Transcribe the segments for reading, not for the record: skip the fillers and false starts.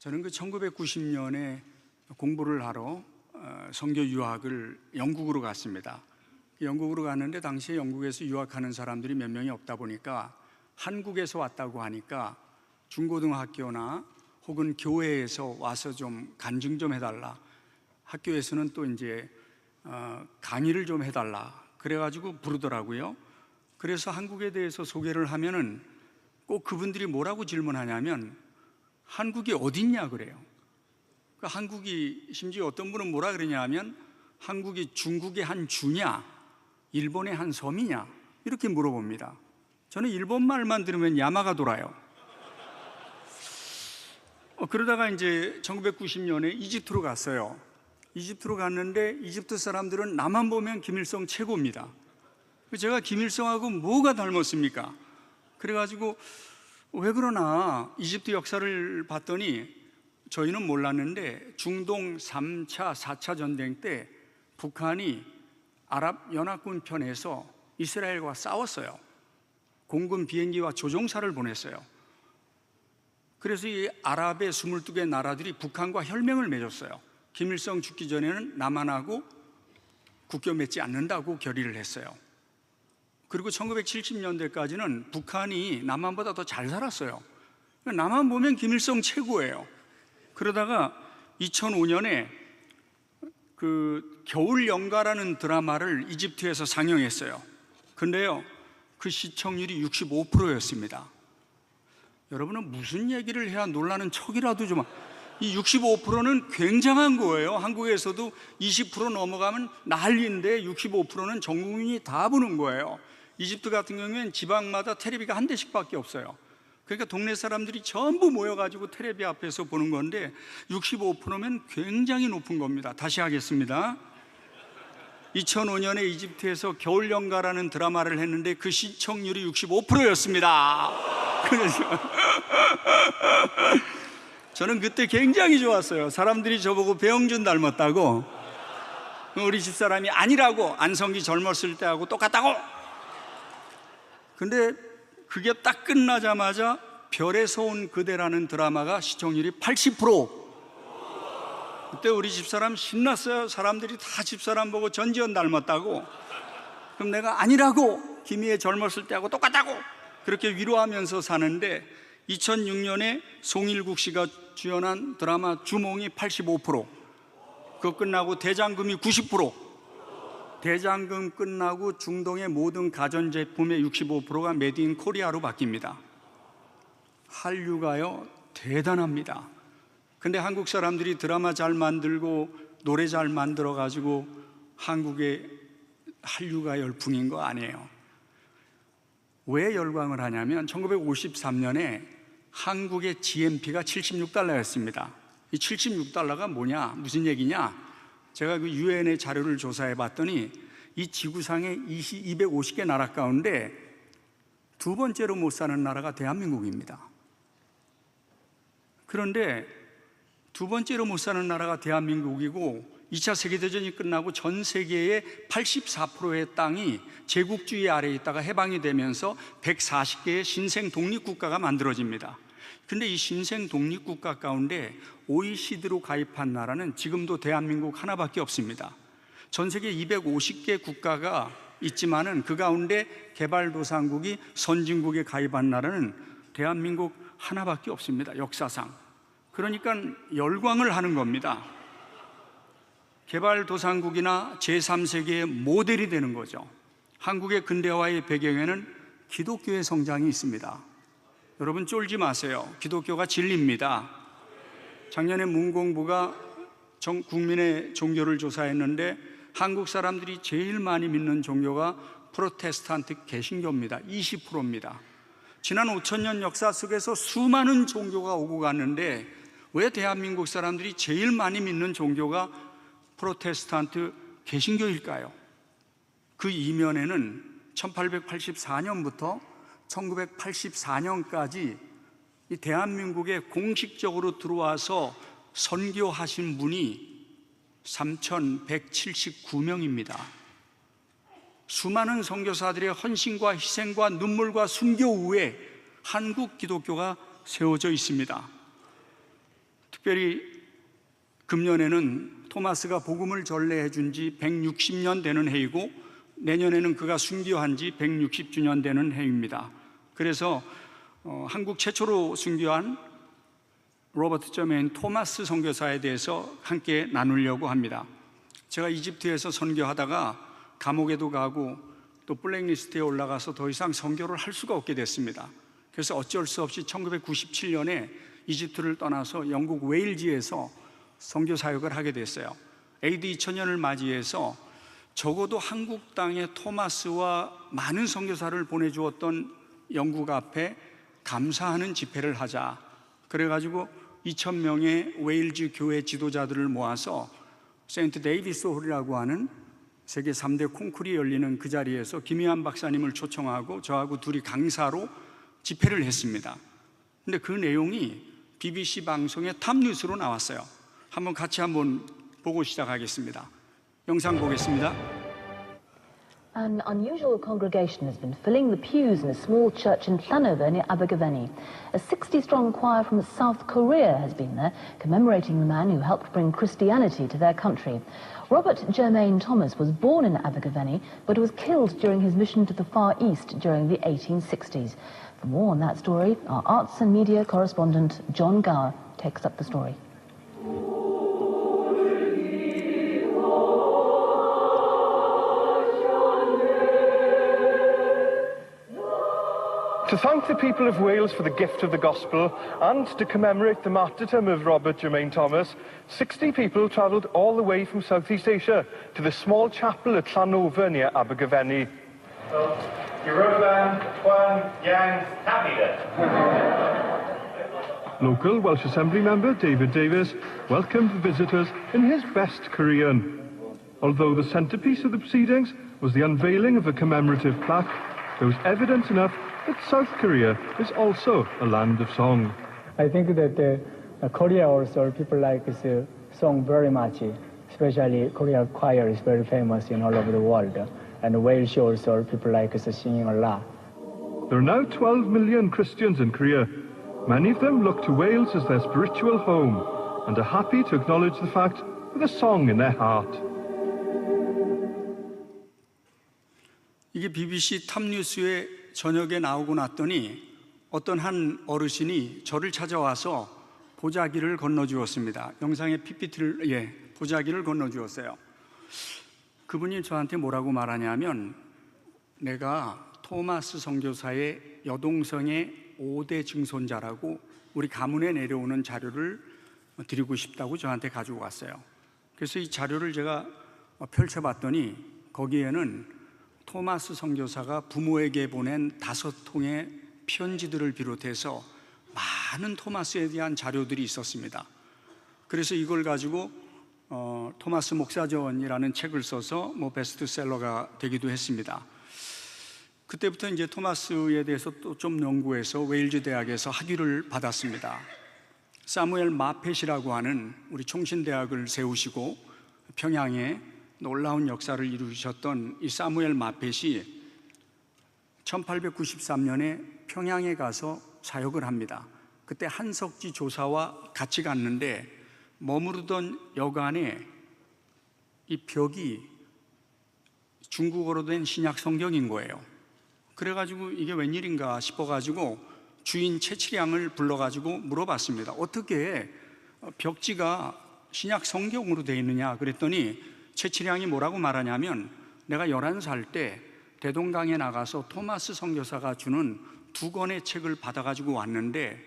저는 1990년에 공부를 하러 선교 유학을 영국으로 갔습니다. 영국으로 갔는데 당시에 영국에서 유학하는 사람들이 몇 명이 없다 보니까 한국에서 왔다고 하니까 중고등학교나 혹은 교회에서 와서 좀 간증 좀 해달라, 학교에서는 또 이제 강의를 좀 해달라 그래가지고 부르더라고요. 그래서 한국에 대해서 소개를 하면은 꼭 그분들이 뭐라고 질문하냐면 한국이 어딨냐 그래요. 한국이, 심지어 어떤 분은 뭐라 그러냐 하면 한국이 중국의 한 주냐 일본의 한 섬이냐 이렇게 물어봅니다. 저는 일본 말만 들으면 야마가 돌아요. 그러다가 이제 1990년에 이집트로 갔어요. 이집트로 갔는데 이집트 사람들은 나만 보면 김일성 최고입니다. 제가 김일성하고 뭐가 닮았습니까? 그래가지고 왜 그러나 이집트 역사를 봤더니 저희는 몰랐는데 중동 3차, 4차 전쟁 때 북한이 아랍연합군 편에서 이스라엘과 싸웠어요. 공군 비행기와 조종사를 보냈어요. 그래서 이 아랍의 22개 나라들이 북한과 혈맹을 맺었어요. 김일성 죽기 전에는 남한하고 국교 맺지 않는다고 결의를 했어요. 그리고 1970년대까지는 북한이 남한보다 더 잘 살았어요. 남한 보면 김일성 최고예요. 그러다가 2005년에 그 겨울연가라는 드라마를 이집트에서 상영했어요. 근데요, 그 시청률이 65%였습니다. 여러분은 무슨 얘기를 해야 놀라는 척이라도 좀, 이 65%는 굉장한 거예요. 한국에서도 20% 넘어가면 난리인데 65%는 전 국민이 다 보는 거예요. 이집트 같은 경우에는 지방마다 텔레비가 한 대씩밖에 없어요. 그러니까 동네 사람들이 전부 모여가지고 텔레비 앞에서 보는 건데 65%면 굉장히 높은 겁니다. 다시 하겠습니다. 2005년에 이집트에서 겨울연가라는 드라마를 했는데 그 시청률이 65%였습니다. 그래서 저는 그때 굉장히 좋았어요. 사람들이 저보고 배영준 닮았다고, 우리 집사람이 아니라고, 안성기 젊었을 때하고 똑같다고. 근데 그게 딱 끝나자마자 별에서 온 그대라는 드라마가 시청률이 80%. 그때 우리 집사람 신났어요. 사람들이 다 집사람 보고 전지현 닮았다고. 그럼 내가 아니라고, 김희애 젊었을 때하고 똑같다고 그렇게 위로하면서 사는데 2006년에 송일국 씨가 주연한 드라마 주몽이 85%, 그거 끝나고 대장금이 90%, 대장금 끝나고 중동의 모든 가전제품의 65%가 메드 인 코리아로 바뀝니다. 한류가요 대단합니다. 근데 한국 사람들이 드라마 잘 만들고 노래 잘 만들어 가지고 한국의 한류가 열풍인 거 아니에요. 왜 열광을 하냐면 1953년에 한국의 GNP가 76달러였습니다. 이 76달러가 뭐냐, 무슨 얘기냐? 제가 그 유엔의 자료를 조사해 봤더니 이 지구상의 250개 나라 가운데 두 번째로 못 사는 나라가 대한민국입니다. 그런데 두 번째로 못 사는 나라가 대한민국이고 2차 세계대전이 끝나고 전 세계의 84%의 땅이 제국주의 아래에 있다가 해방이 되면서 140개의 신생 독립국가가 만들어집니다. 근데 이 신생 독립국가 가운데 OECD로 가입한 나라는 지금도 대한민국 하나밖에 없습니다. 전 세계 250개 국가가 있지만은 그 가운데 개발도상국이 선진국에 가입한 나라는 대한민국 하나밖에 없습니다. 역사상. 그러니까 열광을 하는 겁니다. 개발도상국이나 제3세계의 모델이 되는 거죠. 한국의 근대화의 배경에는 기독교의 성장이 있습니다. 여러분 쫄지 마세요. 기독교가 진리입니다. 작년에 문공부가 전 국민의 종교를 조사했는데 한국 사람들이 제일 많이 믿는 종교가 프로테스탄트 개신교입니다. 20%입니다. 지난 5,000년 역사 속에서 수많은 종교가 오고 갔는데 왜 대한민국 사람들이 제일 많이 믿는 종교가 프로테스탄트 개신교일까요? 그 이면에는 1884년부터 1984년까지 이 대한민국에 공식적으로 들어와서 선교하신 분이 3,179명입니다. 수많은 선교사들의 헌신과 희생과 눈물과 순교 후에 한국 기독교가 세워져 있습니다. 특별히 금년에는 토마스가 복음을 전례해 준 지 160년 되는 해이고 내년에는 그가 순교한 지 160주년 되는 해입니다. 그래서 한국 최초로 순교한 로버트 저메인 토마스 선교사에 대해서 함께 나누려고 합니다. 제가 이집트에서 선교하다가 감옥에도 가고 또 블랙리스트에 올라가서 더 이상 선교를 할 수가 없게 됐습니다. 그래서 어쩔 수 없이 1997년에 이집트를 떠나서 영국 웨일즈에서 선교 사역을 하게 됐어요. AD 2000년을 맞이해서 적어도 한국 땅에 토마스와 많은 선교사를 보내주었던 영국 앞에 감사하는 집회를 하자. 그래가지고 2000명의 웨일즈 교회 지도자들을 모아서 세인트 데이비스 홀이라고 하는 세계 3대 콩쿨이 열리는 그 자리에서 김희환 박사님을 초청하고 저하고 둘이 강사로 집회를 했습니다. 근데 그 내용이 BBC 방송의 탑뉴스로 나왔어요. 같이 보고 시작하겠습니다. 영상 보겠습니다. An unusual congregation has been filling the pews in a small church in Llanover near Abergavenny. A 60-strong choir from South Korea has been there, commemorating the man who helped bring Christianity to their country. Robert Jermaine Thomas was born in Abergavenny, but was killed during his mission to the Far East during the 1860s. For more on that story, our arts and media correspondent John Gower takes up the story. To thank the people of Wales for the gift of the gospel and to commemorate the martyrdom of Robert Jermaine Thomas, 60 people travelled all the way from Southeast Asia to the small chapel at Llanover near Abergavenny. Local Welsh Assembly member David Davis welcomed the visitors in his best Korean. Although the centrepiece of the proceedings was the unveiling of a commemorative plaque, there was evidence enough that South Korea is also a land of song. I think that Korea also people like this song very much, especially Korea choir is very famous in all over the world, and Wales also people like singing a lot. There are now 12 million Christians in Korea. Many of them look to Wales as their spiritual home and are happy to acknowledge the fact with a song in their heart. 이게 BBC 탑뉴스에 저녁에 나오고 났더니 어떤 한 어르신이 저를 찾아와서 보자기를 건너주었습니다. 영상에 PPT를 보자기를 건너주었어요. 그분이 저한테 뭐라고 말하냐면 내가 토마스 선교사의 여동생의 5대 증손자라고 우리 가문에 내려오는 자료를 드리고 싶다고 저한테 가지고 왔어요. 그래서 이 자료를 제가 펼쳐봤더니 거기에는 토마스 선교사가 부모에게 보낸 5통의 편지들을 비롯해서 많은 토마스에 대한 자료들이 있었습니다. 그래서 이걸 가지고 토마스 목사전이라는 책을 써서 베스트셀러가 되기도 했습니다. 그때부터 이제 토마스에 대해서 또 좀 연구해서 웨일즈 대학에서 학위를 받았습니다. 사무엘 마펫이라고 하는 우리 총신대학을 세우시고 평양에 놀라운 역사를 이루셨던 이 사무엘 마펫이 1893년에 평양에 가서 사역을 합니다. 그때 한석지 조사와 같이 갔는데 머무르던 여관에 이 벽이 중국어로 된 신약 성경인 거예요. 그래가지고 이게 웬일인가 싶어가지고 주인 채치량을 불러가지고 물어봤습니다. 어떻게 벽지가 신약 성경으로 되어 있느냐 그랬더니 채치량이 뭐라고 말하냐면 내가 11살 때 대동강에 나가서 토마스 선교사가 주는 2권의 책을 받아가지고 왔는데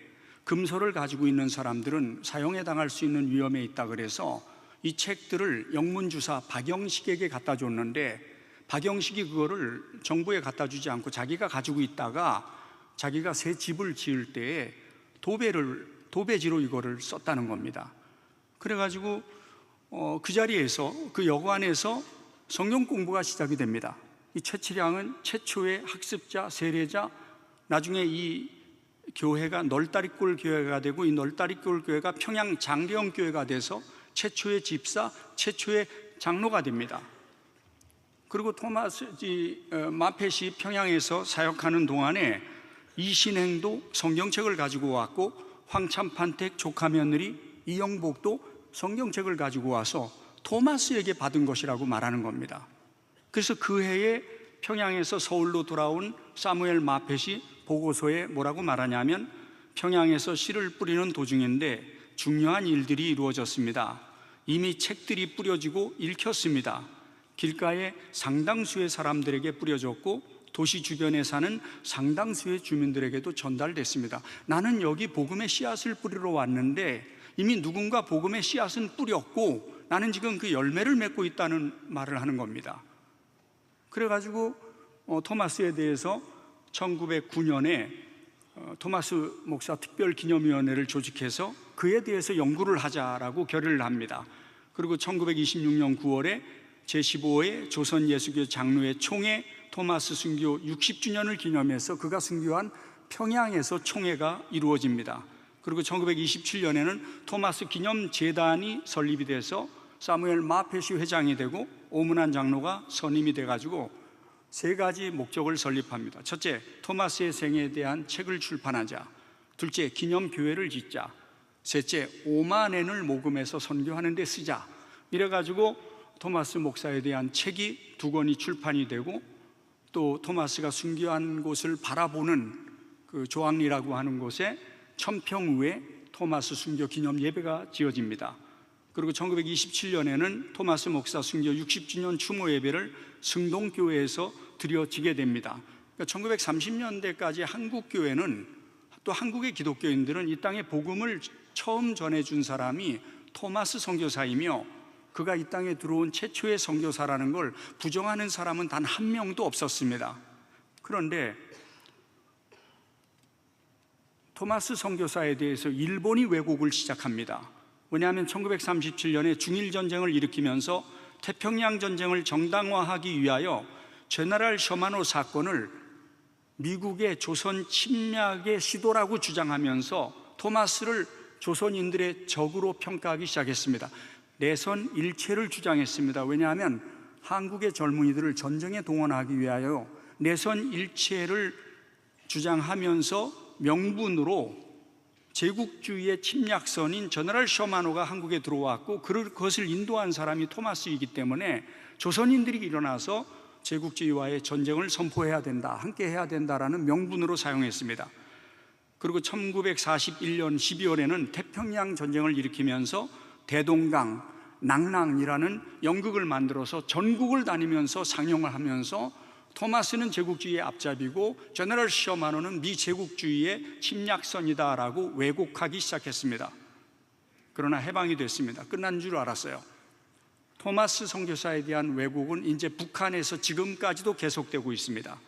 금서를 가지고 있는 사람들은 사형에 당할 수 있는 위험에 있다 그래서 이 책들을 영문주사 박영식에게 갖다 줬는데 박영식이 그거를 정부에 갖다 주지 않고 자기가 가지고 있다가 자기가 새 집을 지을 때에 도배지로 이거를 썼다는 겁니다. 그래가지고 그 자리에서 그 여관에서 성경 공부가 시작이 됩니다. 이 채치량은 최초의 학습자, 세례자, 나중에 이 교회가 널다리골 교회가 되고 이 널다리골 교회가 평양 장대영 교회가 돼서 최초의 집사, 최초의 장로가 됩니다. 그리고 마펫이 평양에서 사역하는 동안에 이신행도 성경책을 가지고 왔고 황참판택 조카 며느리 이영복도 성경책을 가지고 와서 토마스에게 받은 것이라고 말하는 겁니다. 그래서 그 해에 평양에서 서울로 돌아온 사무엘 마펫이 보고서에 뭐라고 말하냐면, 평양에서 씨를 뿌리는 도중인데 중요한 일들이 이루어졌습니다. 이미 책들이 뿌려지고 읽혔습니다. 길가에 상당수의 사람들에게 뿌려졌고 도시 주변에 사는 상당수의 주민들에게도 전달됐습니다. 나는 여기 복음의 씨앗을 뿌리러 왔는데 이미 누군가 복음의 씨앗은 뿌렸고 나는 지금 그 열매를 맺고 있다는 말을 하는 겁니다. 그래가지고 토마스에 대해서 1909년에 토마스 목사 특별기념위원회를 조직해서 그에 대해서 연구를 하자라고 결의를 합니다. 그리고 1926년 9월에 제15회 조선 예수교 장로회 총회 토마스 순교 60주년을 기념해서 그가 순교한 평양에서 총회가 이루어집니다. 그리고 1927년에는 토마스 기념재단이 설립이 돼서 사무엘 마펫이 회장이 되고 오문환 장로가 선임이 돼가지고 세 가지 목적을 설립합니다. 첫째, 토마스의 생애에 대한 책을 출판하자. 둘째, 기념교회를 짓자. 셋째, 5만 엔을 모금해서 선교하는 데 쓰자. 이래가지고 토마스 목사에 대한 책이 2권이 출판이 되고, 또 토마스가 순교한 곳을 바라보는 그 조항리라고 하는 곳에 천평우에 토마스 순교 기념 예배가 지어집니다. 그리고 1927년에는 토마스 목사 순교 60주년 추모 예배를 승동교회에서 드려지게 됩니다. 그러니까 1930년대까지 한국교회는, 또 한국의 기독교인들은 이 땅에 복음을 처음 전해준 사람이 토마스 선교사이며 그가 이 땅에 들어온 최초의 선교사라는 걸 부정하는 사람은 단 한 명도 없었습니다. 그런데 토마스 선교사에 대해서 일본이 왜곡을 시작합니다. 왜냐하면 1937년에 중일전쟁을 일으키면서 태평양 전쟁을 정당화하기 위하여 제너럴 셔마노 사건을 미국의 조선 침략의 시도라고 주장하면서 토마스를 조선인들의 적으로 평가하기 시작했습니다. 내선 일체를 주장했습니다. 왜냐하면 한국의 젊은이들을 전쟁에 동원하기 위하여 내선 일체를 주장하면서 명분으로 제국주의의 침략선인 제너럴 셔마노가 한국에 들어왔고 그것을 인도한 사람이 토마스이기 때문에 조선인들이 일어나서 제국주의와의 전쟁을 선포해야 된다, 함께 해야 된다라는 명분으로 사용했습니다. 그리고 1941년 12월에는 태평양 전쟁을 일으키면서 대동강, 낭랑이라는 연극을 만들어서 전국을 다니면서 상영을 하면서 토마스는 제국주의의 앞잡이고 제너럴 셔마노는 미제국주의의 침략선이다라고 왜곡하기 시작했습니다. 그러나 해방이 됐습니다. 끝난 줄 알았어요. 토마스 선교사에 대한 왜곡은 이제 북한에서 지금까지도 계속되고 있습니다.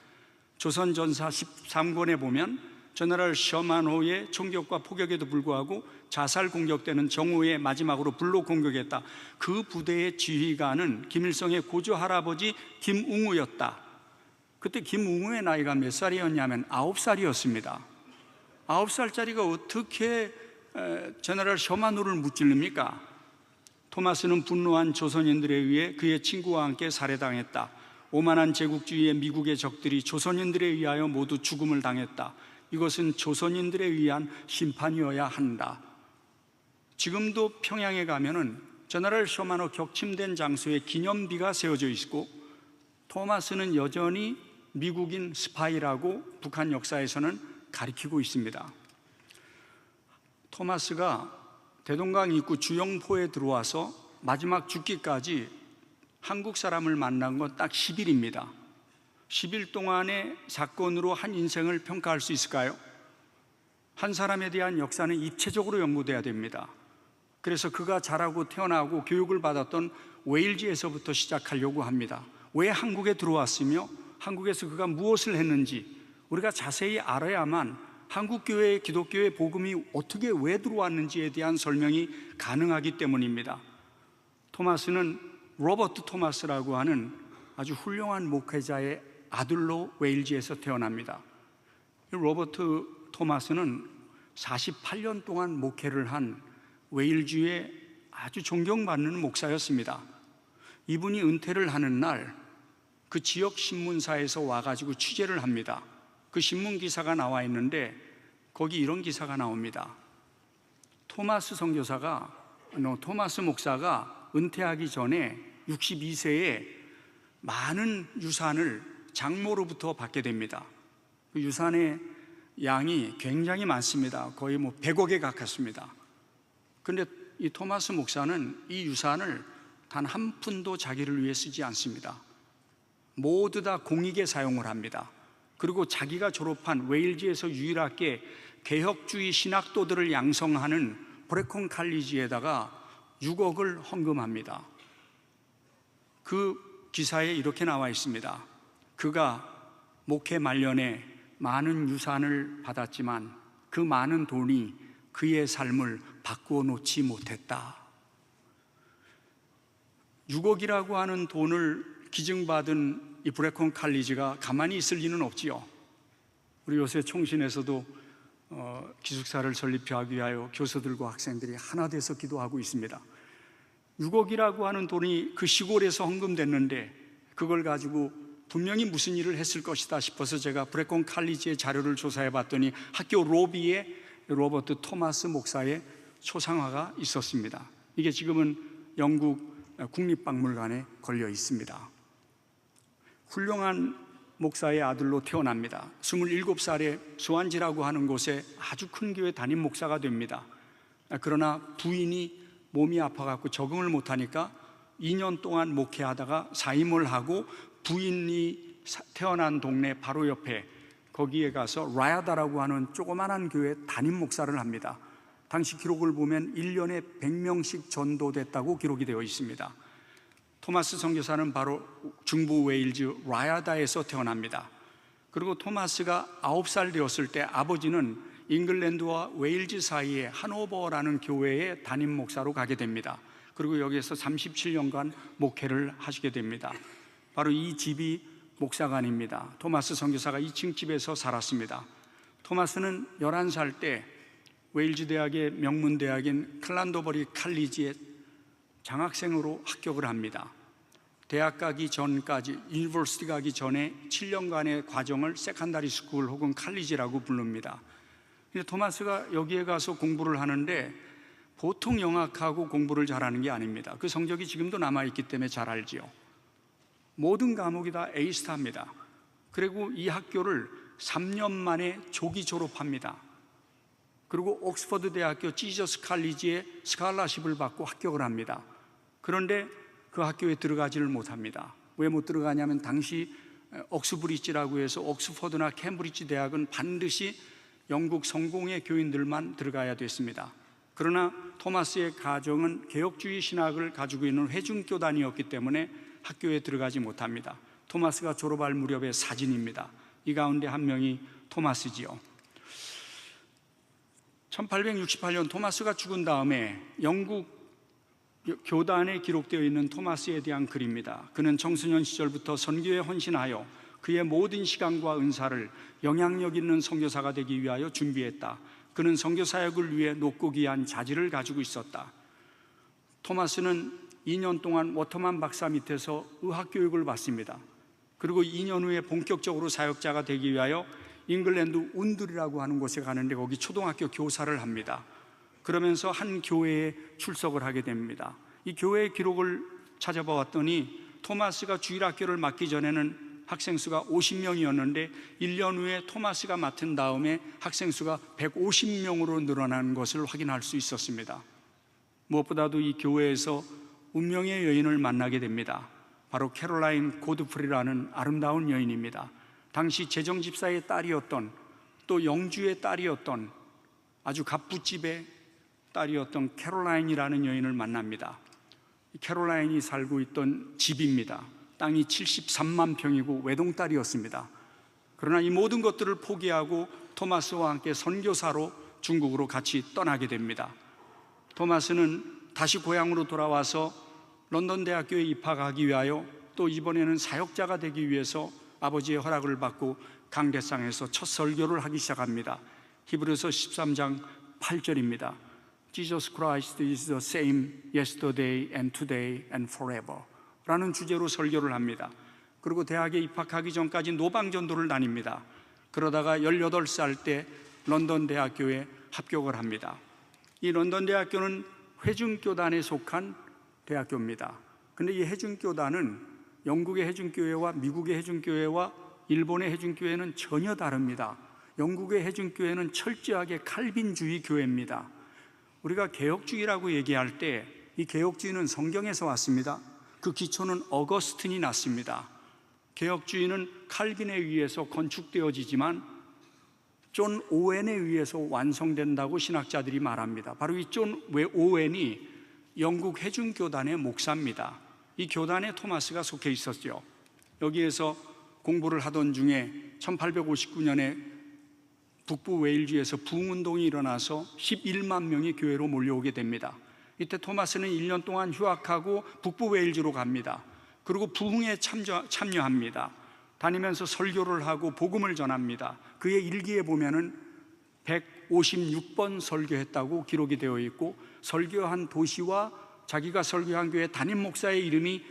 조선전사 13권에 보면 제너럴 셔마노의 총격과 포격에도 불구하고 자살 공격되는 정오에 마지막으로 불로 공격했다. 그 부대의 지휘관은 김일성의 고조 할아버지 김웅우였다. 그때 김웅우의 나이가 몇 살이었냐면 9살이었습니다. 9살짜리가 어떻게 제너럴 셔마노를 무찔릅니까? 토마스는 분노한 조선인들에 의해 그의 친구와 함께 살해당했다. 오만한 제국주의의 미국의 적들이 조선인들에 의하여 모두 죽음을 당했다. 이것은 조선인들에 의한 심판이어야 한다. 지금도 평양에 가면은 제너럴 셔마노 격침된 장소에 기념비가 세워져 있고 토마스는 여전히 미국인 스파이라고 북한 역사에서는 가리키고 있습니다. 토마스가 대동강 입구 주영포에 들어와서 마지막 죽기까지 한국 사람을 만난 건 딱 10일입니다. 10일 동안의 사건으로 한 인생을 평가할 수 있을까요? 한 사람에 대한 역사는 입체적으로 연구돼야 됩니다. 그래서 그가 자라고 태어나고 교육을 받았던 웨일즈에서부터 시작하려고 합니다. 왜 한국에 들어왔으며 한국에서 그가 무엇을 했는지 우리가 자세히 알아야만 한국교회의 기독교의 복음이 어떻게 왜 들어왔는지에 대한 설명이 가능하기 때문입니다. 토마스는 로버트 토마스라고 하는 아주 훌륭한 목회자의 아들로 웨일즈에서 태어납니다. 로버트 토마스는 48년 동안 목회를 한 웨일즈의 아주 존경받는 목사였습니다. 이분이 은퇴를 하는 날 그 지역 신문사에서 와가지고 취재를 합니다. 그 신문 기사가 나와 있는데 거기 이런 기사가 나옵니다. 토마스 목사가 은퇴하기 전에 62세에 많은 유산을 장모로부터 받게 됩니다. 그 유산의 양이 굉장히 많습니다. 거의 100억에 가깝습니다. 그런데 이 토마스 목사는 이 유산을 단 한 푼도 자기를 위해 쓰지 않습니다. 모두 다 공익에 사용을 합니다. 그리고 자기가 졸업한 웨일즈에서 유일하게 개혁주의 신학도들을 양성하는 브레콘 칼리지에다가 6억을 헌금합니다. 그 기사에 이렇게 나와 있습니다. 그가 목회 말년에 많은 유산을 받았지만 그 많은 돈이 그의 삶을 바꾸어 놓지 못했다. 6억이라고 하는 돈을 기증받은 이 브레콘 칼리지가 가만히 있을 리는 없지요. 우리 요새 총신에서도 기숙사를 설립하기 위하여 교수들과 학생들이 하나 돼서 기도하고 있습니다. 6억이라고 하는 돈이 그 시골에서 헌금됐는데 그걸 가지고 분명히 무슨 일을 했을 것이다 싶어서 제가 브레콘 칼리지의 자료를 조사해 봤더니 학교 로비에 로버트 토마스 목사의 초상화가 있었습니다. 이게 지금은 영국 국립박물관에 걸려 있습니다. 훌륭한 목사의 아들로 태어납니다. 27살에 수완지라고 하는 곳에 아주 큰 교회 담임 목사가 됩니다. 그러나 부인이 몸이 아파갖고 적응을 못하니까 2년 동안 목회하다가 사임을 하고 부인이 태어난 동네 바로 옆에 거기에 가서 라야다라고 하는 조그만한 교회 담임 목사를 합니다. 당시 기록을 보면 1년에 100명씩 전도됐다고 기록이 되어 있습니다. 토마스 선교사는 바로 중부 웨일즈 라야다에서 태어납니다. 그리고 토마스가 9살 되었을 때 아버지는 잉글랜드와 웨일즈 사이에 하노버라는 교회의 담임 목사로 가게 됩니다. 그리고 여기에서 37년간 목회를 하시게 됩니다. 바로 이 집이 목사관입니다. 토마스 선교사가 2층 집에서 살았습니다. 토마스는 11살 때 웨일즈 대학의 명문 대학인 클란도버리 칼리지에 장학생으로 합격을 합니다. 대학 가기 전까지, 유니버시티 가기 전에 7년간의 과정을 세컨다리 스쿨 혹은 칼리지라고 부릅니다. 근데 토마스가 여기에 가서 공부를 하는데 보통 영악하고 공부를 잘하는 게 아닙니다. 그 성적이 지금도 남아있기 때문에 잘 알지요. 모든 과목이 다 A스타입니다. 그리고 이 학교를 3년 만에 조기 졸업합니다. 그리고 옥스퍼드 대학교 지저스 칼리지에 스칼라십을 받고 합격을 합니다. 그런데 그 학교에 들어가지를 못합니다. 왜 못 들어가냐면 당시 옥스브리지라고 해서 옥스퍼드나 캠브리지 대학은 반드시 영국 성공의 교인들만 들어가야 됐습니다. 그러나 토마스의 가정은 개혁주의 신학을 가지고 있는 회중교단이었기 때문에 학교에 들어가지 못합니다. 토마스가 졸업할 무렵의 사진입니다. 이 가운데 한 명이 토마스지요. 1868년 토마스가 죽은 다음에 영국 교단에 기록되어 있는 토마스에 대한 글입니다. 그는 청소년 시절부터 선교에 헌신하여 그의 모든 시간과 은사를 영향력 있는 선교사가 되기 위하여 준비했다. 그는 선교 사역을 위해 높고 귀한 자질을 가지고 있었다. 토마스는 2년 동안 워터만 박사 밑에서 의학 교육을 받습니다. 그리고 2년 후에 본격적으로 사역자가 되기 위하여 잉글랜드 운들이라고 하는 곳에 가는데 거기 초등학교 교사를 합니다. 그러면서 한 교회에 출석을 하게 됩니다. 이 교회의 기록을 찾아보았더니 토마스가 주일학교를 맡기 전에는 학생 수가 50명이었는데 1년 후에 토마스가 맡은 다음에 학생 수가 150명으로 늘어나는 것을 확인할 수 있었습니다. 무엇보다도 이 교회에서 운명의 여인을 만나게 됩니다. 바로 캐롤라인 고드프리라는 아름다운 여인입니다. 당시 재정집사의 딸이었던, 또 영주의 딸이었던, 아주 갑부집의 딸이었던 캐롤라인이라는 여인을 만납니다. 캐롤라인이 살고 있던 집입니다. 땅이 73만 평이고 외동딸이었습니다. 그러나 이 모든 것들을 포기하고 토마스와 함께 선교사로 중국으로 같이 떠나게 됩니다. 토마스는 다시 고향으로 돌아와서 런던 대학교에 입학하기 위하여 또 이번에는 사역자가 되기 위해서 아버지의 허락을 받고 강대상에서 첫 설교를 하기 시작합니다. 히브리서 13장 8절입니다. Jesus Christ is the same yesterday and today and forever 라는 주제로 설교를 합니다. 그리고 대학에 입학하기 전까지 노방전도를 다닙니다. 그러다가 18살 때 런던 대학교에 합격을 합니다. 이 런던 대학교는 회중교단에 속한 대학교입니다. 근데 이 회중교단은 영국의 회중교회와 미국의 회중교회와 일본의 회중교회는 전혀 다릅니다. 영국의 회중교회는 철저하게 칼빈주의 교회입니다. 우리가 개혁주의라고 얘기할 때 이 개혁주의는 성경에서 왔습니다. 그 기초는 어거스틴이 났습니다. 개혁주의는 칼빈에 의해서 건축되어지지만 존 오웬에 의해서 완성된다고 신학자들이 말합니다. 바로 이 존 오웬이 영국 회중교단의 목사입니다. 이 교단에 토마스가 속해 있었죠. 여기에서 공부를 하던 중에 1859년에 북부 웨일즈에서 부흥운동이 일어나서 11만 명이 교회로 몰려오게 됩니다. 이때 토마스는 1년 동안 휴학하고 북부 웨일즈로 갑니다. 그리고 부흥에 참여합니다. 다니면서 설교를 하고 복음을 전합니다. 그의 일기에 보면은 156번 설교했다고 기록이 되어 있고, 설교한 도시와 자기가 설교한 교회 담임 목사의 이름이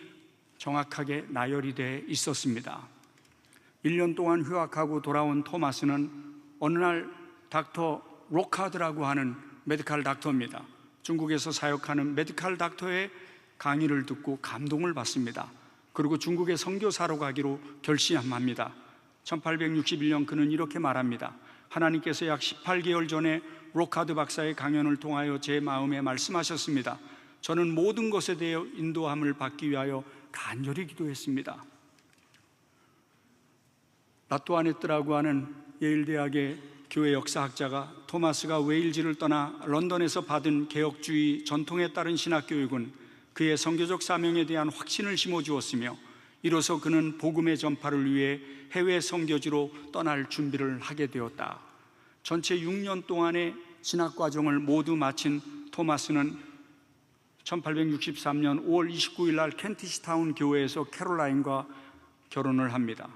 정확하게 나열이 되어 있었습니다. 1년 동안 휴학하고 돌아온 토마스는 어느 날 닥터 로카드라고 하는 메디칼 닥터입니다. 중국에서 사역하는 메디칼 닥터의 강의를 듣고 감동을 받습니다. 그리고 중국에 선교사로 가기로 결심합니다. 1861년 그는 이렇게 말합니다. 하나님께서 약 18개월 전에 로카드 박사의 강연을 통하여 제 마음에 말씀하셨습니다. 저는 모든 것에 대해 인도함을 받기 위하여 간절히 기도했습니다. 라토아네트라고 하는 예일대학의 교회 역사학자가 토마스가 웨일즈를 떠나 런던에서 받은 개혁주의 전통에 따른 신학교육은 그의 선교적 사명에 대한 확신을 심어주었으며, 이로써 그는 복음의 전파를 위해 해외 선교지로 떠날 준비를 하게 되었다. 전체 6년 동안의 신학과정을 모두 마친 토마스는 1863년 5월 29일 날 켄티시타운 교회에서 캐롤라인과 결혼을 합니다.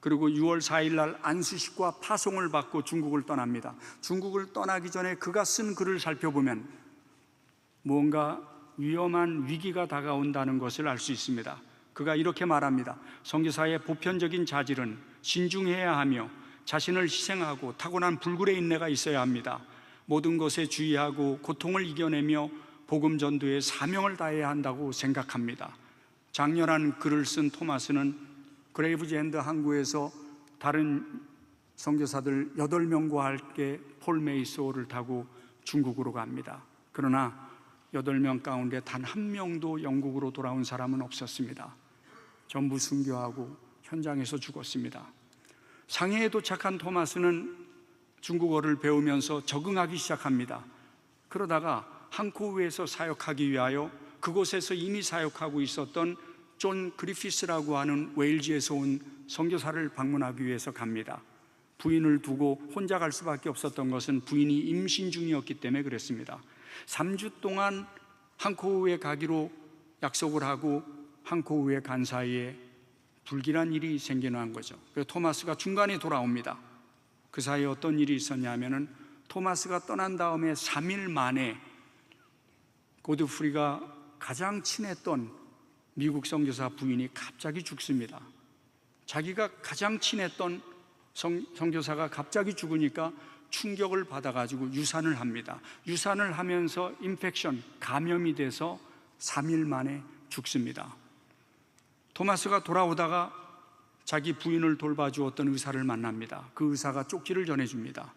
그리고 6월 4일 날 안수식과 파송을 받고 중국을 떠납니다. 중국을 떠나기 전에 그가 쓴 글을 살펴보면 무언가 위험한 위기가 다가온다는 것을 알 수 있습니다. 그가 이렇게 말합니다. 선교사의 보편적인 자질은 신중해야 하며 자신을 희생하고 타고난 불굴의 인내가 있어야 합니다. 모든 것에 주의하고 고통을 이겨내며 복음 전도에 사명을 다해야 한다고 생각합니다. 장렬한 글을 쓴 토마스는 그레이브즈엔드 항구에서 다른 선교사들 8명과 함께 폴 메이소를 타고 중국으로 갑니다. 그러나 8명 가운데 단 한 명도 영국으로 돌아온 사람은 없었습니다. 전부 순교하고 현장에서 죽었습니다. 상해에 도착한 토마스는 중국어를 배우면서 적응하기 시작합니다. 그러다가 한코우에서 사역하기 위하여 그곳에서 이미 사역하고 있었던 존 그리피스라고 하는 웨일즈에서 온 선교사를 방문하기 위해서 갑니다. 부인을 두고 혼자 갈 수밖에 없었던 것은 부인이 임신 중이었기 때문에 그랬습니다. 3주 동안 한코우에 가기로 약속을 하고 한코우에 간 사이에 불길한 일이 생겨난 거죠. 그래서 토마스가 중간에 돌아옵니다. 그 사이에 어떤 일이 있었냐면은 토마스가 떠난 다음에 3일 만에 고드프리가 가장 친했던 미국 선교사 부인이 갑자기 죽습니다. 자기가 가장 친했던 선교사가 갑자기 죽으니까 충격을 받아가지고 유산을 합니다. 유산을 하면서 인펙션, 감염이 돼서 3일 만에 죽습니다. 토마스가 돌아오다가 자기 부인을 돌봐주었던 의사를 만납니다. 그 의사가 쪽지를 전해줍니다.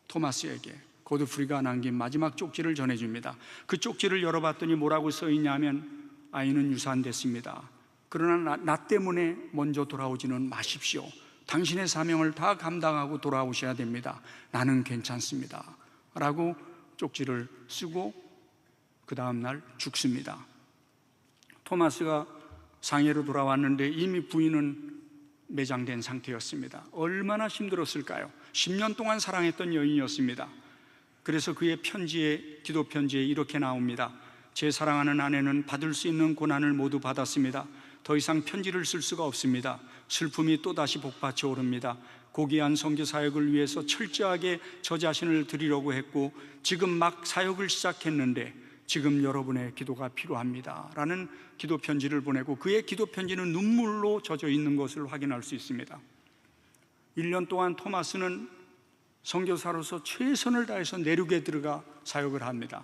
토마스에게 고드프리가 남긴 마지막 쪽지를 전해줍니다. 그 쪽지를 열어봤더니 뭐라고 써있냐면 아이는 유산됐습니다. 그러나 나 때문에 먼저 돌아오지는 마십시오. 당신의 사명을 다 감당하고 돌아오셔야 됩니다. 나는 괜찮습니다. 라고 쪽지를 쓰고 그 다음날 죽습니다. 토마스가 상해로 돌아왔는데 이미 부인은 매장된 상태였습니다. 얼마나 힘들었을까요? 10년 동안 사랑했던 여인이었습니다. 그래서 그의 편지에, 기도 편지에 이렇게 나옵니다. 제 사랑하는 아내는 받을 수 있는 고난을 모두 받았습니다. 더 이상 편지를 쓸 수가 없습니다. 슬픔이 또다시 복받쳐 오릅니다. 고귀한 선교 사역을 위해서 철저하게 저 자신을 드리려고 했고 지금 막 사역을 시작했는데 지금 여러분의 기도가 필요합니다. 라는 기도 편지를 보내고 그의 기도 편지는 눈물로 젖어 있는 것을 확인할 수 있습니다. 1년 동안 토마스는 선교사로서 최선을 다해서 내륙에 들어가 사역을 합니다.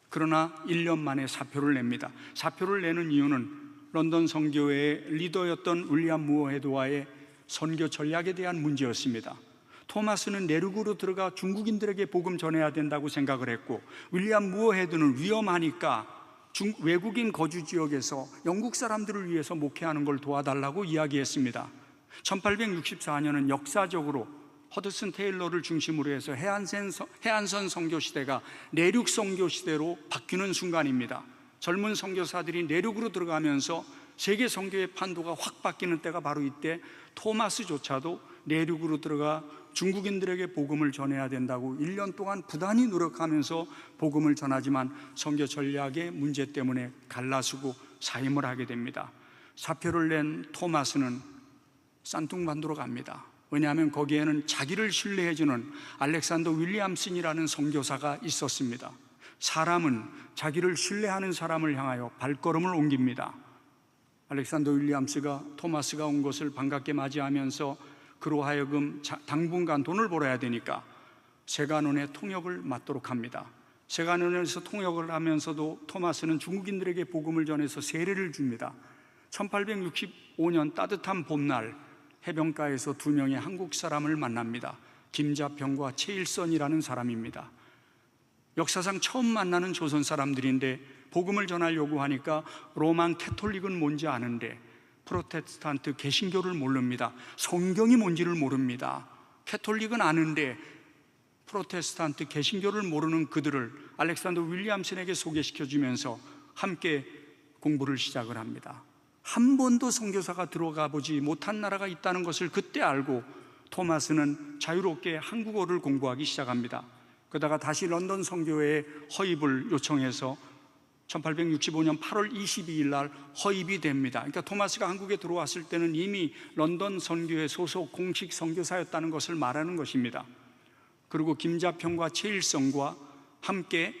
그러나 1년 만에 사표를 냅니다. 사표를 내는 이유는 런던 선교회의 리더였던 윌리엄 무어 헤드와의 선교 전략에 대한 문제였습니다. 토마스는 내륙으로 들어가 중국인들에게 복음 전해야 된다고 생각을 했고, 윌리엄 무어 헤드는 위험하니까 외국인 거주 지역에서 영국 사람들을 위해서 목회하는 걸 도와달라고 이야기했습니다. 1864년은 역사적으로 허드슨 테일러를 중심으로 해서 해안선 선교 시대가 내륙 선교 시대로 바뀌는 순간입니다. 젊은 선교사들이 내륙으로 들어가면서 세계 선교의 판도가 확 바뀌는 때가 바로 이때, 토마스조차도 내륙으로 들어가 중국인들에게 복음을 전해야 된다고 1년 동안 부단히 노력하면서 복음을 전하지만 선교 전략의 문제 때문에 갈라서고 사임을 하게 됩니다. 사표를 낸 토마스는 산둥반도로 갑니다. 왜냐하면 거기에는 자기를 신뢰해주는 알렉산더 윌리엄슨이라는 선교사가 있었습니다. 사람은 자기를 신뢰하는 사람을 향하여 발걸음을 옮깁니다. 알렉산더 윌리엄스가 토마스가 온 것을 반갑게 맞이하면서 그로 하여금 당분간 돈을 벌어야 되니까 세관원의 통역을 맡도록 합니다. 세관원에서 통역을 하면서도 토마스는 중국인들에게 복음을 전해서 세례를 줍니다. 1865년 따뜻한 봄날 해변가에서 2명의 한국 사람을 만납니다. 김자평과 최일선이라는 사람입니다. 역사상 처음 만나는 조선 사람들인데 복음을 전하려고 하니까 로만 캐톨릭은 뭔지 아는데 프로테스탄트 개신교를 모릅니다. 성경이 뭔지를 모릅니다. 캐톨릭은 아는데 프로테스탄트 개신교를 모르는 그들을 알렉산더 윌리엄슨에게 소개시켜주면서 함께 공부를 시작을 합니다. 한 번도 선교사가 들어가 보지 못한 나라가 있다는 것을 그때 알고 토마스는 자유롭게 한국어를 공부하기 시작합니다. 그러다가 다시 런던 선교회에 허입을 요청해서 1865년 8월 22일 날 허입이 됩니다. 그러니까 토마스가 한국에 들어왔을 때는 이미 런던 선교회 소속 공식 선교사였다는 것을 말하는 것입니다. 그리고 김자평과 최일성과 함께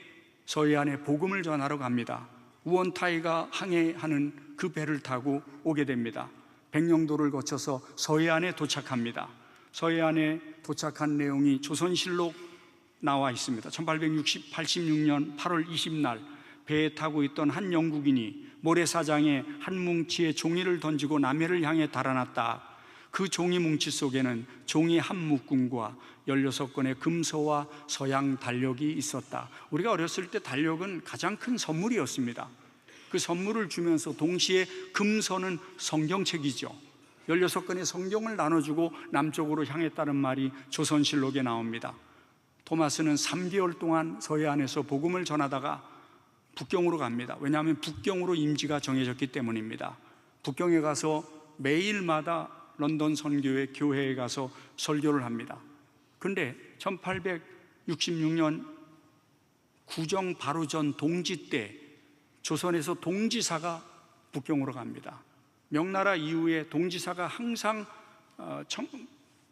서해안에 복음을 전하러 갑니다. 우원타이가 항해하는 그 배를 타고 오게 됩니다. 백령도를 거쳐서 서해안에 도착합니다. 서해안에 도착한 내용이 조선실록 나와 있습니다. 1886년 8월 20날 배에 타고 있던 한 영국인이 모래사장에 한 뭉치의 종이를 던지고 남해를 향해 달아났다. 그 종이 뭉치 속에는 종이 한 묶음과 16건의 금서와 서양 달력이 있었다. 우리가 어렸을 때 달력은 가장 큰 선물이었습니다. 그 선물을 주면서 동시에 금서는 성경책이죠. 16건의 성경을 나눠주고 남쪽으로 향했다는 말이 조선실록에 나옵니다. 토마스는 3개월 동안 서해안에서 복음을 전하다가 북경으로 갑니다. 왜냐하면 북경으로 임지가 정해졌기 때문입니다. 북경에 가서 매일마다 런던 선교회 교회에 가서 설교를 합니다. 그런데 1866년 구정 바로 전 동지 때 조선에서 동지사가 북경으로 갑니다. 명나라 이후에 동지사가 항상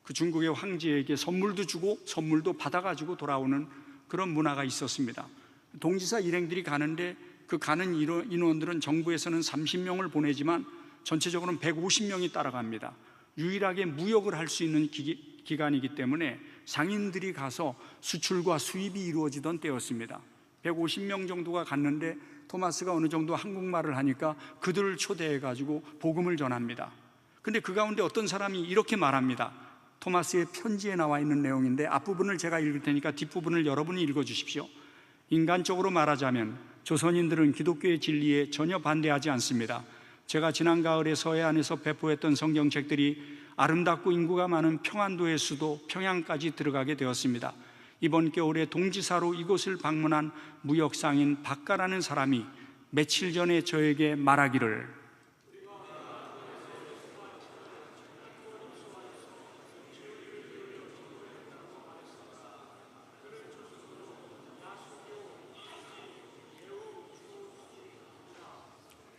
그 중국의 황제에게 선물도 주고 선물도 받아가지고 돌아오는 그런 문화가 있었습니다. 동지사 일행들이 가는데 그 가는 인원들은 정부에서는 30명을 보내지만 전체적으로는 150명이 따라갑니다. 유일하게 무역을 할 수 있는 기간이기 때문에 상인들이 가서 수출과 수입이 이루어지던 때였습니다. 150명 정도가 갔는데 토마스가 어느 정도 한국말을 하니까 그들을 초대해 가지고 복음을 전합니다. 근데 그 가운데 어떤 사람이 이렇게 말합니다. 토마스의 편지에 나와 있는 내용인데 앞부분을 제가 읽을 테니까 뒷부분을 여러분이 읽어 주십시오. 인간적으로 말하자면 조선인들은 기독교의 진리에 전혀 반대하지 않습니다. 제가 지난 가을에 서해안에서 배포했던 성경책들이 아름답고 인구가 많은 평안도의 수도 평양까지 들어가게 되었습니다. 이번 겨울에 동지사로 이곳을 방문한 무역상인 박가라는 사람이 며칠 전에 저에게 말하기를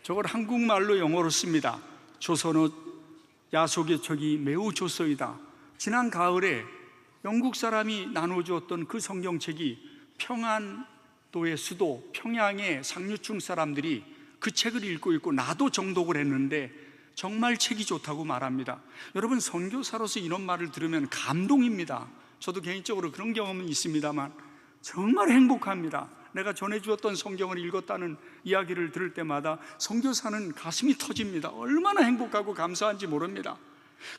저걸 한국말로 영어로 씁니다. 조선어 야속의 매우 좋소이다. 지난 가을에 영국 사람이 나눠주었던 그 성경책이 평안도의 수도 평양의 상류층 사람들이 그 책을 읽고 있고 나도 정독을 했는데 정말 책이 좋다고 말합니다. 여러분, 선교사로서 이런 말을 들으면 감동입니다. 저도 개인적으로 그런 경험은 있습니다만 정말 행복합니다. 내가 전해주었던 성경을 읽었다는 이야기를 들을 때마다 선교사는 가슴이 터집니다. 얼마나 행복하고 감사한지 모릅니다.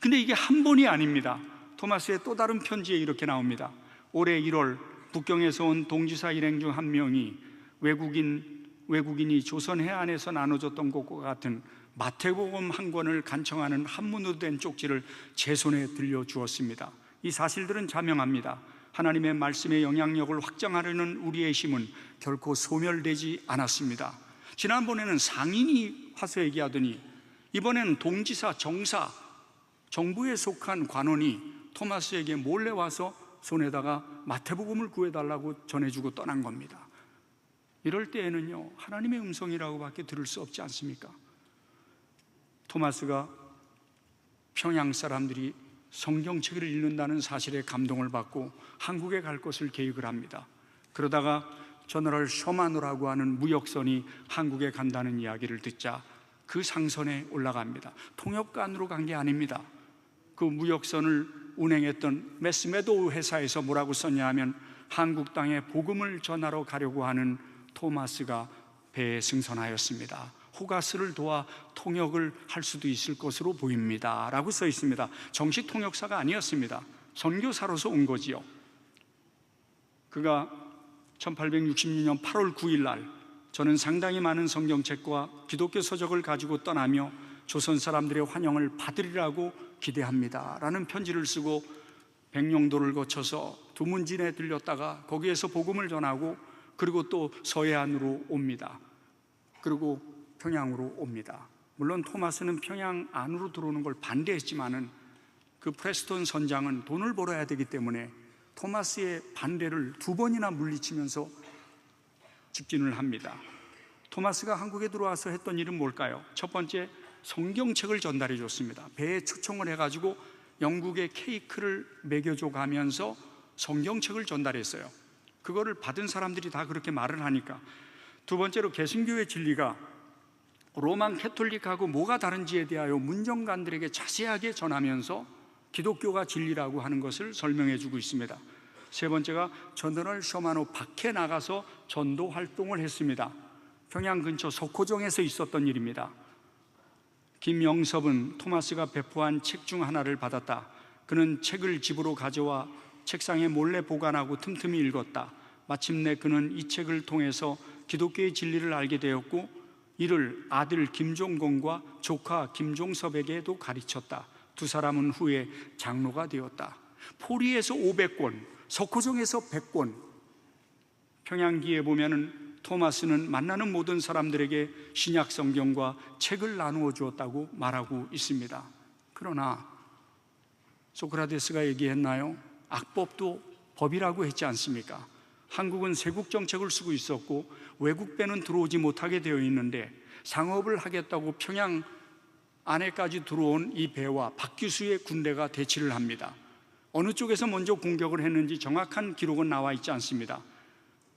근데 이게 한 번이 아닙니다. 토마스의 또 다른 편지에 이렇게 나옵니다. 올해 1월 북경에서 온 동지사 일행 중 한 명이 외국인이 조선 해안에서 나눠줬던 것과 같은 마태복음 한 권을 간청하는 한문으로 된 쪽지를 제 손에 들려주었습니다. 이 사실들은 자명합니다. 하나님의 말씀의 영향력을 확장하려는 우리의 힘은 결코 소멸되지 않았습니다. 지난번에는 상인이 와서 얘기하더니 이번에는 동지사, 정사, 정부에 속한 관원이 토마스에게 몰래 와서 손에다가 마태복음을 구해달라고 전해주고 떠난 겁니다. 이럴 때에는요, 하나님의 음성이라고 밖에 들을 수 없지 않습니까? 토마스가 평양 사람들이 성경책을 읽는다는 사실에 감동을 받고 한국에 갈 것을 계획을 합니다. 그러다가 저너럴 셔마노라고 하는 무역선이 한국에 간다는 이야기를 듣자 그 상선에 올라갑니다. 통역관으로 간 게 아닙니다. 그 무역선을 운행했던 메스메도우 회사에서 뭐라고 썼냐 하면 한국 땅에 복음을 전하러 가려고 하는 토마스가 배에 승선하였습니다. 호가스를 도와 통역을 할 수도 있을 것으로 보입니다 라고 써 있습니다. 정식 통역사가 아니었습니다. 선교사로서 온 거지요. 그가 1866년 8월 9일 날 저는 상당히 많은 성경책과 기독교 서적을 가지고 떠나며 조선 사람들의 환영을 받으리라고 기대합니다 라는 편지를 쓰고 백령도를 거쳐서 두문진에 들렸다가 거기에서 복음을 전하고 그리고 또 서해안으로 옵니다. 그리고 평양으로 옵니다. 물론 토마스는 평양 안으로 들어오는 걸 반대했지만은 그 프레스톤 선장은 돈을 벌어야 되기 때문에 토마스의 반대를 2번이나 물리치면서 직진을 합니다. 토마스가 한국에 들어와서 했던 일은 뭘까요? 첫 번째, 성경책을 전달해 줬습니다. 배에 초청을 해가지고 영국의 케이크를 먹여줘 가면서 성경책을 전달했어요. 그거를 받은 사람들이 다 그렇게 말을 하니까. 두 번째로, 개신교의 진리가 로만 캐톨릭하고 뭐가 다른지에 대하여 문정관들에게 자세하게 전하면서 기독교가 진리라고 하는 것을 설명해 주고 있습니다. 세 번째가 저너럴 셔마노 밖에 나가서 전도 활동을 했습니다. 평양 근처 석호정에서 있었던 일입니다. 김영섭은 토마스가 배포한 책 중 하나를 받았다. 그는 책을 집으로 가져와 책상에 몰래 보관하고 틈틈이 읽었다. 마침내 그는 이 책을 통해서 기독교의 진리를 알게 되었고 이를 아들 김종건과 조카 김종섭에게도 가르쳤다. 두 사람은 후에 장로가 되었다. 포리에서 500권, 석호정에서 100권. 평양기에 보면은 토마스는 만나는 모든 사람들에게 신약 성경과 책을 나누어 주었다고 말하고 있습니다. 그러나 소크라테스가 얘기했나요? 악법도 법이라고 했지 않습니까? 한국은 세국 정책을 쓰고 있었고 외국 배는 들어오지 못하게 되어 있는데 상업을 하겠다고 평양 안에까지 들어온 이 배와 박규수의 군대가 대치를 합니다. 어느 쪽에서 먼저 공격을 했는지 정확한 기록은 나와 있지 않습니다.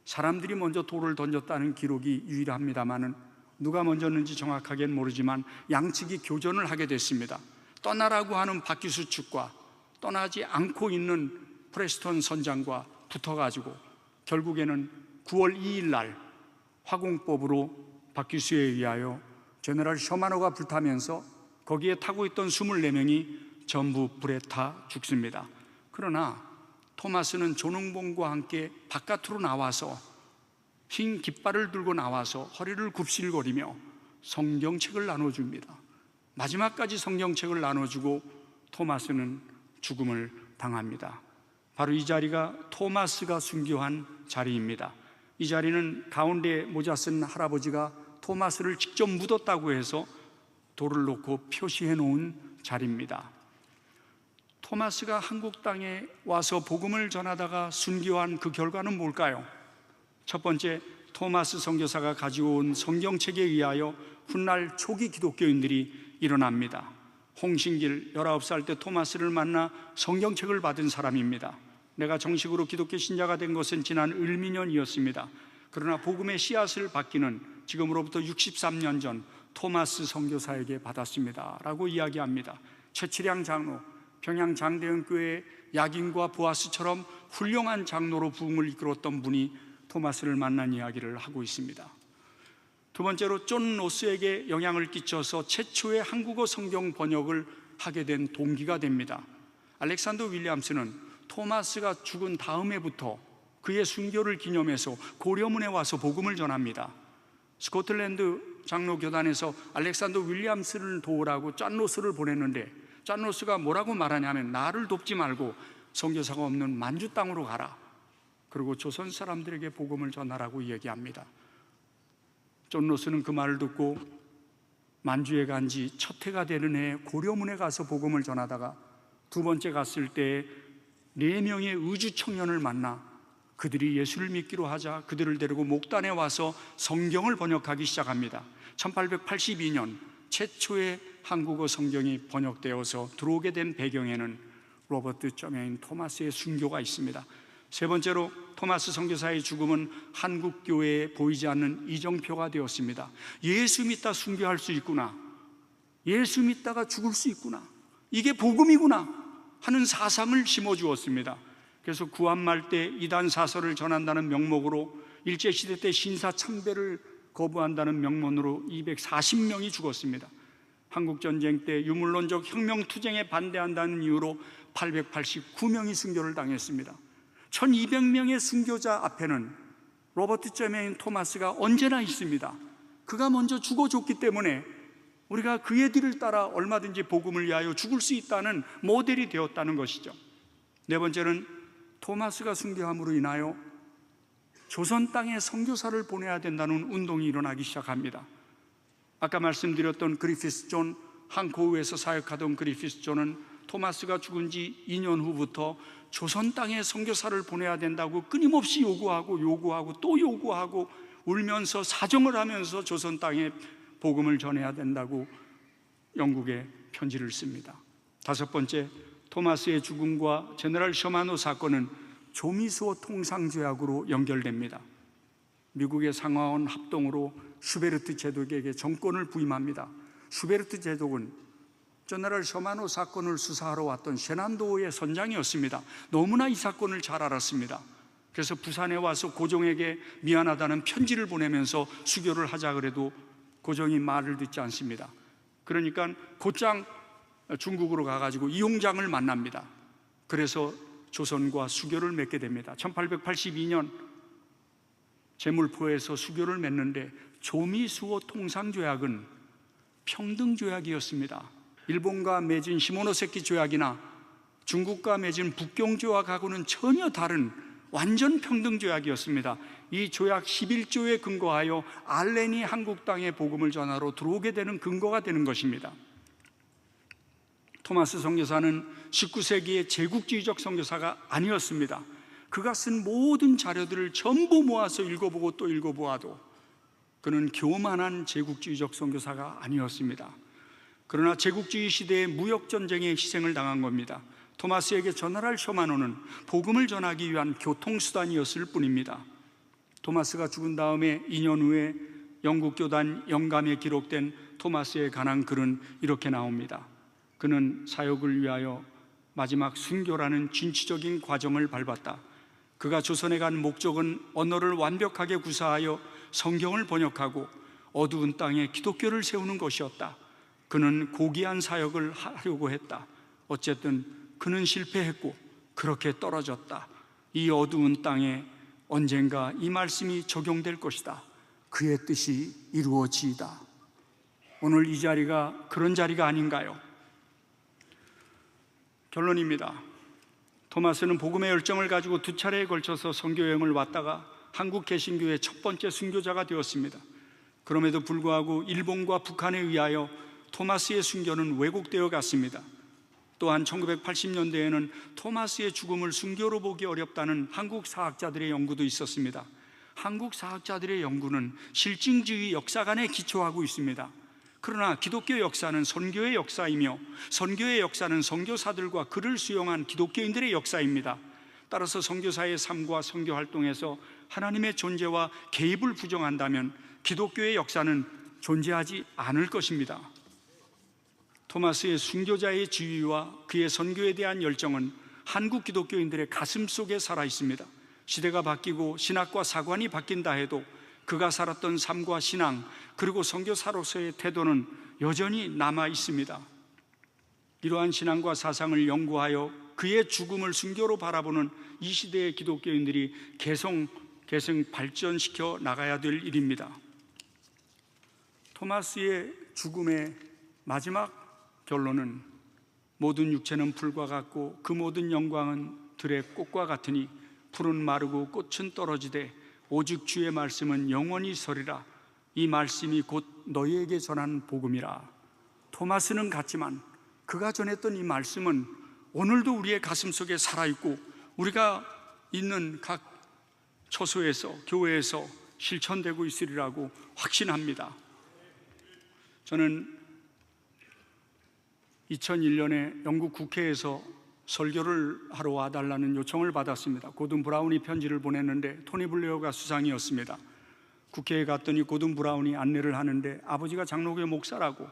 사람들이 먼저 돌을 던졌다는 기록이 유일합니다만은 누가 먼저였는지 정확하게는 모르지만 양측이 교전을 하게 됐습니다. 떠나라고 하는 박규수 측과 떠나지 않고 있는 프레스턴 선장과 붙어가지고 결국에는 9월 2일 날 화공법으로 박규수에 의하여 제너럴 셔마노가 불타면서 거기에 타고 있던 24명이 전부 불에 타 죽습니다. 그러나 토마스는 조능봉과 함께 바깥으로 나와서 흰 깃발을 들고 나와서 허리를 굽실거리며 성경책을 나눠줍니다. 마지막까지 성경책을 나눠주고 토마스는 죽음을 당합니다. 바로 이 자리가 토마스가 순교한 자리입니다. 이 자리는 가운데 모자 쓴 할아버지가 토마스를 직접 묻었다고 해서 돌을 놓고 표시해 놓은 자리입니다. 토마스가 한국 땅에 와서 복음을 전하다가 순교한 그 결과는 뭘까요? 첫 번째, 토마스 선교사가 가지고 온 성경책에 의하여 훗날 초기 기독교인들이 일어납니다. 홍신길 19살 때 토마스를 만나 성경책을 받은 사람입니다. 내가 정식으로 기독교 신자가 된 것은 지난 을미년이었습니다. 그러나 복음의 씨앗을 받기는 지금으로부터 63년 전 토마스 선교사에게 받았습니다 라고 이야기합니다. 최치량 장로, 평양 장대은교회 야긴과 보아스처럼 훌륭한 장로로 부흥을 이끌었던 분이 토마스를 만난 이야기를 하고 있습니다. 두 번째로 존 노스에게 영향을 끼쳐서 최초의 한국어 성경 번역을 하게 된 동기가 됩니다. 알렉산더 윌리엄스는 토마스가 죽은 다음 해부터 그의 순교를 기념해서 고려문에 와서 복음을 전합니다. 스코틀랜드 장로교단에서 알렉산더 윌리엄스를 도우라고 존 노스를 보냈는데 존 노스가 뭐라고 말하냐면 나를 돕지 말고 선교사가 없는 만주 땅으로 가라. 그리고 조선 사람들에게 복음을 전하라고 얘기합니다. 존 노스는 그 말을 듣고 만주에 간 지 첫 해가 되는 해에 고려문에 가서 복음을 전하다가 두 번째 갔을 때 4명의 의주 청년을 만나 그들이 예수를 믿기로 하자 그들을 데리고 목단에 와서 성경을 번역하기 시작합니다. 1882년 최초의 한국어 성경이 번역되어서 들어오게 된 배경에는 로버트 저메인 토마스의 순교가 있습니다. 세 번째로 토마스 선교사의 죽음은 한국 교회에 보이지 않는 이정표가 되었습니다. 예수 믿다 순교할 수 있구나, 예수 믿다가 죽을 수 있구나, 이게 복음이구나 하는 사상을 심어주었습니다. 그래서 구한말 때 이단 사설을 전한다는 명목으로 일제시대 때 신사참배를 거부한다는 명문으로 240명이 죽었습니다. 한국전쟁 때 유물론적 혁명투쟁에 반대한다는 이유로 889명이 순교를 당했습니다. 1200명의 순교자 앞에는 로버트 제메인 토마스가 언제나 있습니다. 그가 먼저 죽어줬기 때문에 우리가 그의 뒤를 따라 얼마든지 복음을 위하여 죽을 수 있다는 모델이 되었다는 것이죠. 네 번째는 토마스가 순교함으로 인하여 조선 땅에 선교사를 보내야 된다는 운동이 일어나기 시작합니다. 아까 말씀드렸던 그리피스 존, 항코우에서 사역하던 그리피스 존은 토마스가 죽은 지 2년 후부터 조선 땅에 선교사를 보내야 된다고 끊임없이 요구하고 또 요구하고 울면서 사정을 하면서 조선 땅에 복음을 전해야 된다고 영국에 편지를 씁니다. 다섯 번째, 토마스의 죽음과 제너럴 셔마노 사건은 조미수호 통상조약으로 연결됩니다. 미국의 상하원 합동으로 슈베르트 제독에게 정권을 부임합니다. 슈베르트 제독은 제너럴 셔마노 사건을 수사하러 왔던 셰난도의 선장이었습니다. 너무나 이 사건을 잘 알았습니다. 그래서 부산에 와서 고종에게 미안하다는 편지를 보내면서 수교를 하자 그래도 고종이 말을 듣지 않습니다. 그러니까 곧장 중국으로 가가지고 이용장을 만납니다. 그래서 조선과 수교를 맺게 됩니다. 1882년 제물포에서 수교를 맺는데 조미수호 통상조약은 평등조약이었습니다. 일본과 맺은 시모노세키 조약이나 중국과 맺은 북경조약하고는 전혀 다른 완전 평등조약이었습니다. 이 조약 11조에 근거하여 알렌이 한국 땅에 복음을 전하러 들어오게 되는 근거가 되는 것입니다. 토마스 선교사는 19세기의 제국주의적 선교사가 아니었습니다. 그가 쓴 모든 자료들을 전부 모아서 읽어보고 또 읽어보아도 그는 교만한 제국주의적 선교사가 아니었습니다. 그러나 제국주의 시대의 무역전쟁에 희생을 당한 겁니다. 토마스에게 전할 셔마노는 복음을 전하기 위한 교통수단이었을 뿐입니다. 토마스가 죽은 다음에 2년 후에 영국 교단 영감에 기록된 토마스에 관한 글은 이렇게 나옵니다. 그는 사역을 위하여 마지막 순교라는 진취적인 과정을 밟았다. 그가 조선에 간 목적은 언어를 완벽하게 구사하여 성경을 번역하고 어두운 땅에 기독교를 세우는 것이었다. 그는 고귀한 사역을 하려고 했다. 어쨌든 그는 실패했고 그렇게 떨어졌다. 이 어두운 땅에 언젠가 이 말씀이 적용될 것이다. 그의 뜻이 이루어지이다. 오늘 이 자리가 그런 자리가 아닌가요? 결론입니다. 토마스는 복음의 열정을 가지고 2차례에 걸쳐서 선교여행을 왔다가 한국 개신교의 첫 번째 순교자가 되었습니다. 그럼에도 불구하고 일본과 북한에 의하여 토마스의 순교는 왜곡되어 갔습니다. 또한 1980년대에는 토마스의 죽음을 순교로 보기 어렵다는 한국 사학자들의 연구도 있었습니다. 한국 사학자들의 연구는 실증주의 역사관에 기초하고 있습니다. 그러나 기독교 역사는 선교의 역사이며 선교의 역사는 선교사들과 그를 수용한 기독교인들의 역사입니다. 따라서 선교사의 삶과 선교 활동에서 하나님의 존재와 개입을 부정한다면 기독교의 역사는 존재하지 않을 것입니다. 토마스의 순교자의 지위와 그의 선교에 대한 열정은 한국 기독교인들의 가슴 속에 살아 있습니다. 시대가 바뀌고 신학과 사관이 바뀐다 해도 그가 살았던 삶과 신앙, 그리고 선교사로서의 태도는 여전히 남아 있습니다. 이러한 신앙과 사상을 연구하여 그의 죽음을 순교로 바라보는 이 시대의 기독교인들이 계속 발전시켜 나가야 될 일입니다. 토마스의 죽음의 마지막 결론은 모든 육체는 풀과 같고 그 모든 영광은 들의 꽃과 같으니 풀은 마르고 꽃은 떨어지되 오직 주의 말씀은 영원히 서리라. 이 말씀이 곧 너희에게 전한 복음이라. 토마스는 갔지만 그가 전했던 이 말씀은 오늘도 우리의 가슴 속에 살아있고 우리가 있는 각 처소에서, 교회에서 실천되고 있으리라고 확신합니다. 저는 2001년에 영국 국회에서 설교를 하러 와달라는 요청을 받았습니다. 고든 브라운이 편지를 보냈는데 토니 블레어가 수상이었습니다. 국회에 갔더니 고든 브라운이 안내를 하는데 아버지가 장로교회 목사라고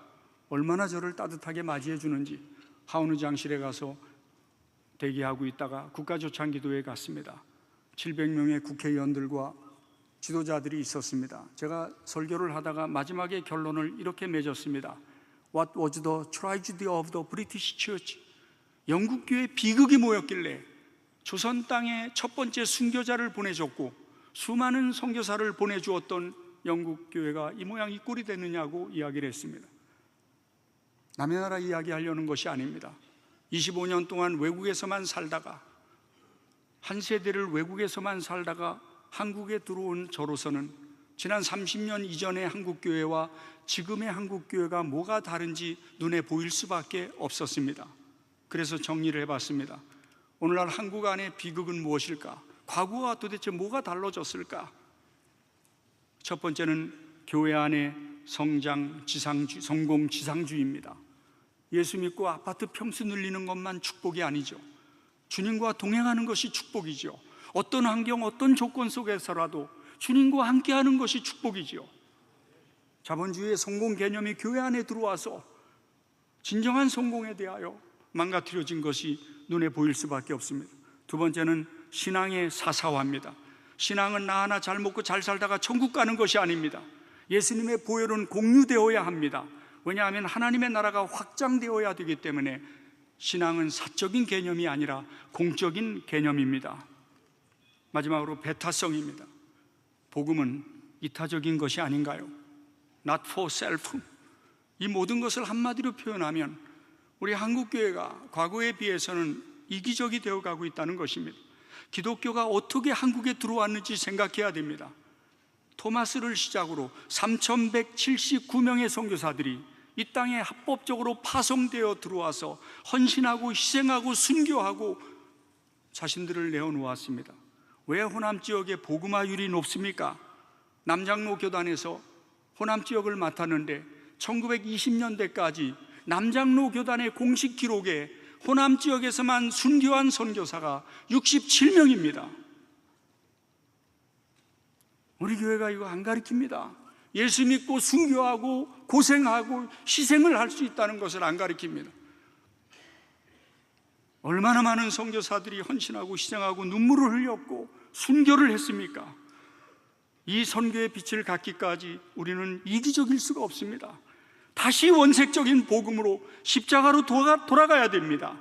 얼마나 저를 따뜻하게 맞이해 주는지 하원의 장실에 가서 대기하고 있다가 국가조창기도에 갔습니다. 700명의 국회의원들과 지도자들이 있었습니다. 제가 설교를 하다가 마지막에 결론을 이렇게 맺었습니다. What was the tragedy of the British Church? 영국 교회 비극이 모였길래 조선 땅에 첫 번째 순교자를 보내줬고 수많은 선교사를 보내주었던 영국 교회가 이 모양 이 꼴이 됐느냐고 이야기를 했습니다. 남의 나라 이야기하려는 것이 아닙니다. 25년 동안 외국에서만 살다가 한 세대를 외국에서만 살다가 한국에 들어온 저로서는 지난 30년 이전의 한국교회와 지금의 한국교회가 뭐가 다른지 눈에 보일 수밖에 없었습니다. 그래서 정리를 해봤습니다. 오늘날 한국 안의 비극은 무엇일까? 과거와 도대체 뭐가 달라졌을까? 첫 번째는 교회 안의 성공 지상주의입니다. 예수 믿고 아파트 평수 늘리는 것만 축복이 아니죠. 주님과 동행하는 것이 축복이죠. 어떤 환경, 어떤 조건 속에서라도 주님과 함께하는 것이 축복이죠. 자본주의의 성공 개념이 교회 안에 들어와서 진정한 성공에 대하여 망가뜨려진 것이 눈에 보일 수밖에 없습니다. 두 번째는 신앙의 사사화입니다. 신앙은 나 하나 잘 먹고 잘 살다가 천국 가는 것이 아닙니다. 예수님의 보혈은 공유되어야 합니다. 왜냐하면 하나님의 나라가 확장되어야 되기 때문에 신앙은 사적인 개념이 아니라 공적인 개념입니다. 마지막으로 배타성입니다. 복음은 이타적인 것이 아닌가요? Not for self. 이 모든 것을 한마디로 표현하면 우리 한국교회가 과거에 비해서는 이기적이 되어가고 있다는 것입니다. 기독교가 어떻게 한국에 들어왔는지 생각해야 됩니다. 토마스를 시작으로 3,179명의 선교사들이 이 땅에 합법적으로 파송되어 들어와서 헌신하고 희생하고 순교하고 자신들을 내어놓았습니다. 왜 호남 지역의 복음화율이 높습니까? 남장로 교단에서 호남 지역을 맡았는데 1920년대까지 남장로 교단의 공식 기록에 호남 지역에서만 순교한 선교사가 67명입니다. 우리 교회가 이거 안 가르칩니다. 예수 믿고 순교하고 고생하고 희생을 할 수 있다는 것을 안 가르칩니다. 얼마나 많은 선교사들이 헌신하고 희생하고 눈물을 흘렸고 순교를 했습니까? 이 선교의 빛을 갖기까지 우리는 이기적일 수가 없습니다. 다시 원색적인 복음으로 십자가로 돌아가야 됩니다.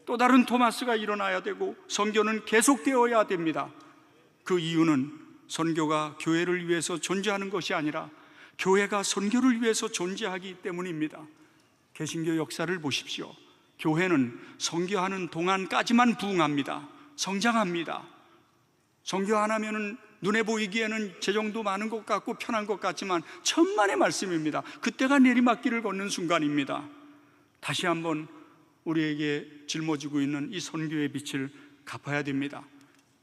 또 다른 토마스가 일어나야 되고 선교는 계속되어야 됩니다. 그 이유는 선교가 교회를 위해서 존재하는 것이 아니라 교회가 선교를 위해서 존재하기 때문입니다. 개신교 역사를 보십시오. 교회는 선교하는 동안까지만 부흥합니다. 성장합니다. 선교 안 하면은 눈에 보이기에는 재정도 많은 것 같고 편한 것 같지만 천만의 말씀입니다. 그때가 내리막길을 걷는 순간입니다. 다시 한번 우리에게 짊어지고 있는 이 선교의 빛을 갚아야 됩니다.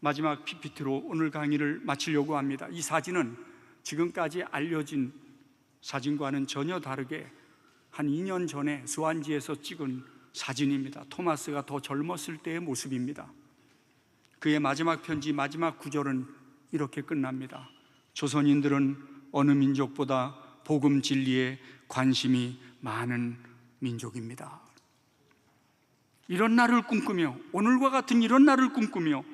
마지막 PPT로 오늘 강의를 마치려고 합니다. 이 사진은 지금까지 알려진 사진과는 전혀 다르게 한 2년 전에 스완지에서 찍은 사진입니다. 토마스가 더 젊었을 때의 모습입니다. 그의 마지막 편지 마지막 구절은 이렇게 끝납니다. 조선인들은 어느 민족보다 복음 진리에 관심이 많은 민족입니다. 이런 날을 꿈꾸며, 오늘과 같은 이런 날을 꿈꾸며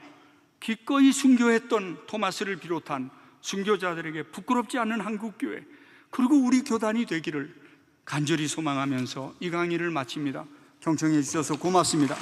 기꺼이 순교했던 토마스를 비롯한 순교자들에게 부끄럽지 않은 한국교회, 그리고 우리 교단이 되기를 간절히 소망하면서 이 강의를 마칩니다. 경청해 주셔서 고맙습니다.